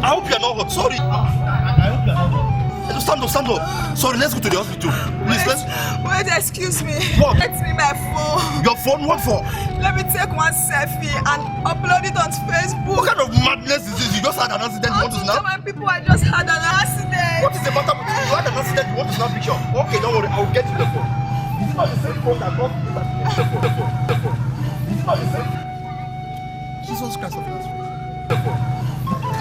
I hope you're not hot. Sorry. I hope you're not hot. Stand up, stand up. Sorry, let's go to the hospital. Please, let's. Wait, excuse me. What? Let me my phone. Your phone? What for? Let me take one selfie and upload it on Facebook. What kind of madness is this? You just had an accident, you want to snap? My people, I just had an accident. What is the matter with you? You had an accident, you want to snap picture? Okay, don't worry, I'll get you the phone. Is it not the same phone that caused this accident? The phone. Is it not the same? Jesus Christ of Nazareth. The phone.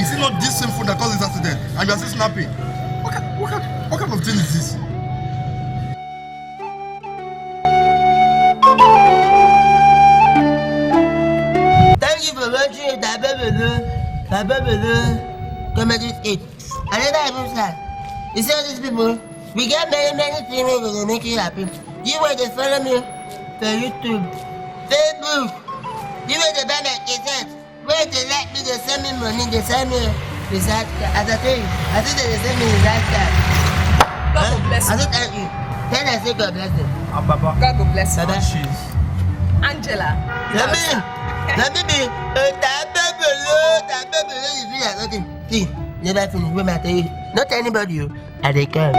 Is it not this same phone that caused this accident? And you are still snapping? What kind of thing is this? Thank you for watching comedy skit. Another even start. You see all these people? We get many things that will make you happy. You want to follow me for YouTube, Facebook. You want to buy my cassette. Wait to like me, they send me money, they send me result card. As I tell you, I think they send me result card. God will bless you. I don't tell you. Then I say God bless them. Baba. God will bless you. Baba. Angela. Let me be. You feel like nothing. See, never finish. Wait, I tell you. Not anybody, you. And they come.